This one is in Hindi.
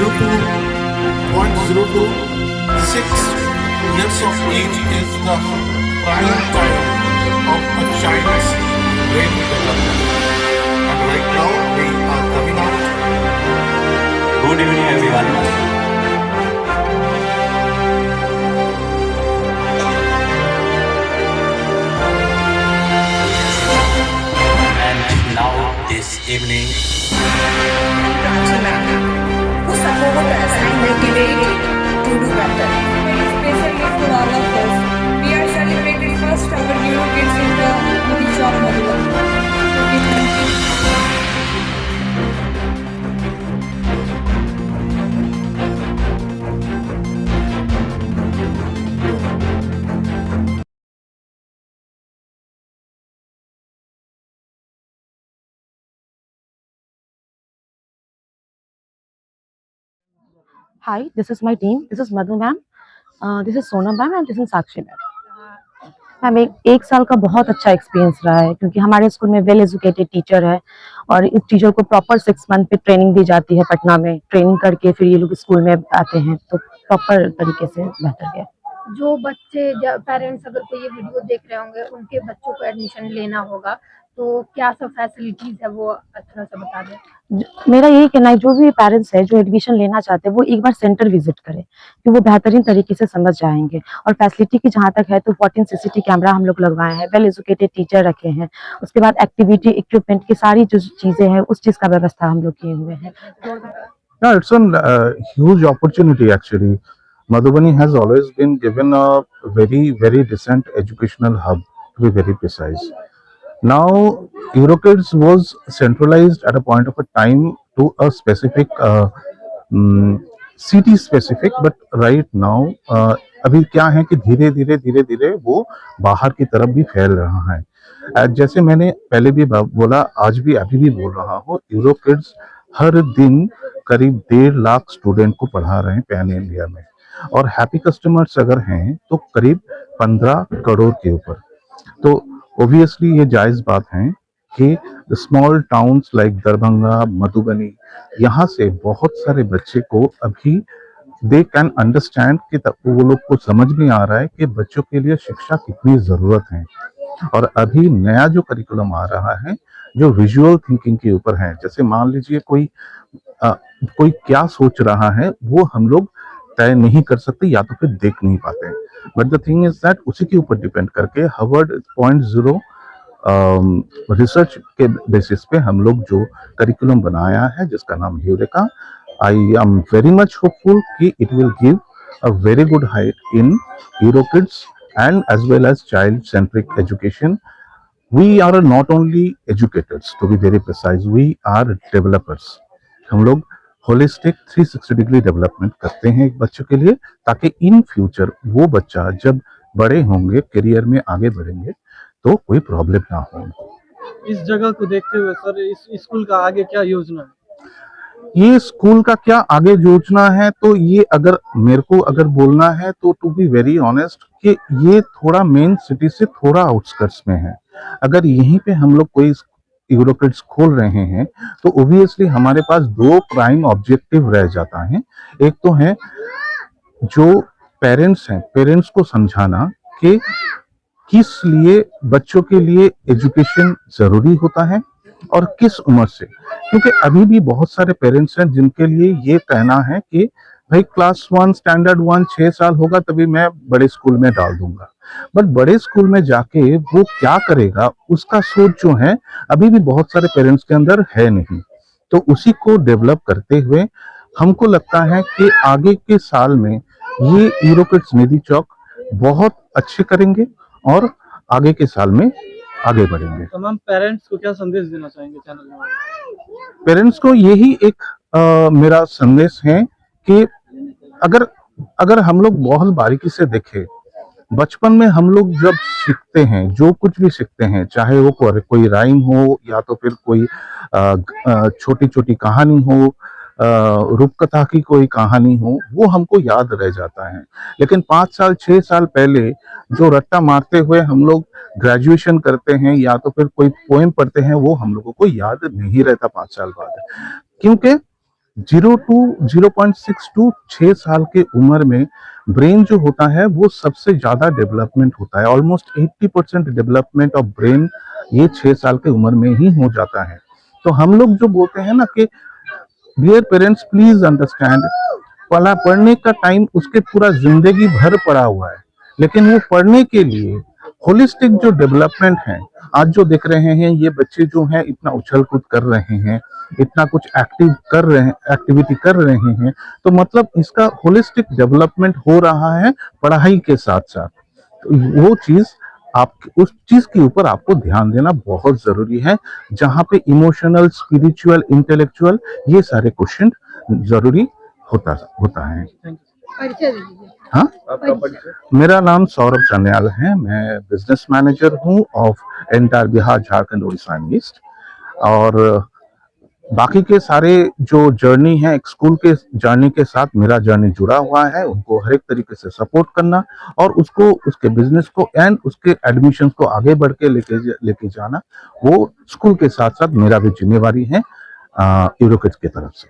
0.02 6 years of age is the prime time of a child's brain development. And right now we are coming out. Good evening, everyone. And now, this evening, who support us and motivate to do better. Especially for all of us, we are celebrating first our Euro Kids in the beach of Madhuban. Hi, this is my team. This is Madhu ma'am, this is Sonam ma'am and this is Sakshi ma'am. Ma'am एक साल का बहुत अच्छा एक्सपीरियंस रहा है क्योंकि हमारे स्कूल में वेल एजुकेटेड टीचर है और इस टीचर को प्रॉपर 6 मंथ पे ट्रेनिंग दी जाती है. पटना में ट्रेनिंग करके फिर ये लोग स्कूल में आते हैं तो प्रॉपर तरीके से बेहतर है. जो बच्चे पेरेंट्स अगर कोई ये वीडियो देख रहे होंगे उनके बच्चों को एडमिशन लेना होगा तो क्या सब फैसिलिटीज है वो थोड़ा सा बता दें. मेरा यही कहना है जो भी पेरेंट्स है जो एडमिशन लेना चाहते हैं वो एक बार सेंटर विजिट करें कि वो बेहतरीन तरीके से समझ जाएंगे. और फैसिलिटी की जहाँ तक है तो 14 सीसीटीवी कैमरा हम लोग लगवाए हैं, वेल एजुकेटेड टीचर रखे हैं, उसके बाद एक्टिविटी इक्विपमेंट की सारी जो चीजें हैं उस चीज का व्यवस्था हम लोग किए हुए हैं. No, it's a huge opportunity actually. Madhubani has always been given a very decent educational hub, to be very precise. Now, Eurokids was centralized at a point of a time to a specific city specific, but right now अभी क्या है कि धीरे धीरे वो बाहर की तरफ भी फैल रहा है. जैसे मैंने पहले भी बोला, आज भी अभी भी बोल रहा हूँ, यूरोकिड्स हर दिन करीब 1.5 लाख स्टूडेंट को पढ़ा रहे हैं पैन इंडिया में और हैप्पी कस्टमर्स अगर हैं तो करीब 15 करोड़ के ऊपर. तो ऑब्वियसली ये जायज बात है कि small towns like Darbhanga, Madhubani, यहाँ से बहुत सारे बच्चे को अभी दे कैन अंडरस्टैंड कि वो लोग को समझ में आ रहा है कि बच्चों के लिए शिक्षा कितनी जरूरत है. और अभी नया जो करिकुलम आ रहा है जो विजुअल थिंकिंग के ऊपर है, जैसे मान लीजिए कोई क्या सोच रहा है वो हम लोग तय नहीं कर सकते या तो फिर देख नहीं पाते. But the thing is that उसी के ऊपर डिपेंड करके हार्वर्ड 0.0 रिसर्च के बेसिस पे हम लोग जो करिकुलम बनाया है जिसका नाम Eureka, I am very much hopeful कि it will give a very good height in EuroKids and as well as child centric education. We are not only educators, to be very precise, we are developers. हम लोग holistic 360 degree development करते हैं एक बच्चों के लिए ताकि इन फ्यूचर वो बच्चा जब बड़े होंगे करियर में आगे बढ़ेंगे तो कोई प्रॉब्लम ना हो. इस जगह को देखते हुए सर इस स्कूल का आगे क्या योजना है? ये स्कूल का क्या आगे योजना है तो ये अगर मेरे को अगर बोलना है तो टू बी वेरी ऑनेस्ट कि ये थोड़ा मेन सिटी से थोड़ा आउटस्कर्ट्स में है. अगर यहीं पे हम लोग कोई यूरोकिड्स खोल रहे हैं तो ऑब्वियसली हमारे पास 2 प्राइम ऑब्जेक्टिव रह जाता है. एक तो है जो पेरेंट्स हैं, पेरेंट्स को समझाना कि किस लिए बच्चों के लिए एजुकेशन जरूरी होता है और किस उम्र से. क्योंकि अभी भी बहुत सारे पेरेंट्स हैं जिनके लिए ये कहना है कि भाई क्लास 1 स्टैंडर्ड 1 6 साल होगा तभी मैं बड़े स्कूल में डाल दूंगा. बट बड़े स्कूल में जाके वो क्या करेगा उसका सोच जो है अभी भी बहुत सारे पेरेंट्स के अंदर है नहीं. तो उसी को डेवलप करते हुए हमको लगता है कि आगे के साल में ये यूरोकिड्स निधि चौक बहुत अच्छे करेंगे और आगे के साल में आगे बढ़ेंगे. तमाम पेरेंट्स को क्या संदेश देना चाहेंगे चैनल में? पेरेंट्स को यही एक मेरा संदेश है कि अगर हम लोग बहुत बारीकी से देखें, बचपन में हम लोग जब सीखते हैं जो कुछ भी सीखते हैं, चाहे वो कोई राइम हो या तो फिर कोई छोटी छोटी कहानी हो, रूपकथा की कोई कहानी हो, वो हमको याद रह जाता है. लेकिन 5 साल 6 साल पहले जो रट्टा मारते हुए हम लोग ग्रेजुएशन करते हैं या तो फिर कोई पोएम पढ़ते हैं वो हम लोगों को याद नहीं रहता 5 साल बाद. क्योंकि 0.6 टू 6 साल के उम्र में ब्रेन जो होता है वो सबसे ज्यादा डेवलपमेंट होता है। ऑलमोस्ट 80% डेवलपमेंट ऑफ ब्रेन ये 6 साल के उम्र में ही हो जाता है। तो हम लोग जो बोलते हैं ना कि डियर पेरेंट्स प्लीज अंडरस्टैंड, पढ़ने का टाइम उसके पूरा जिंदगी भर पड़ा हुआ है, लेकिन वो पढ़ने के लिए होलिस्टिक जो डेवलपमेंट है, आज जो देख रहे हैं ये बच्चे जो हैं इतना उछल कूद कर रहे हैं, इतना कुछ एक्टिविटी कर रहे हैं, तो मतलब इसका होलिस्टिक डेवलपमेंट हो रहा है पढ़ाई के साथ साथ। तो वो चीज आप उस चीज के ऊपर आपको ध्यान देना बहुत जरूरी है, जहां पे इमोशनल, स्पिरिचुअल, इंटेलेक्चुअल ये सारे क्वेश्चन जरूरी होता है। परिचय दीजिए। हाँ, परिचय। मेरा नाम सौरभ सन्याल है, मैं बिजनेस मैनेजर हूँ of entire Bihar, Jharkhand, Orissa and east. और बाकी के सारे जो जर्नी है, एक स्कूल के जर्नी के साथ मेरा जर्नी जुड़ा हुआ है, उनको हर एक तरीके से सपोर्ट करना और उसको, उसके बिजनेस को एंड उसके एडमिशन को आगे बढ़ के लेके जाना, वो स्कूल के साथ साथ मेरा भी जिम्मेवारी है यूरोकिड्स की तरफ से।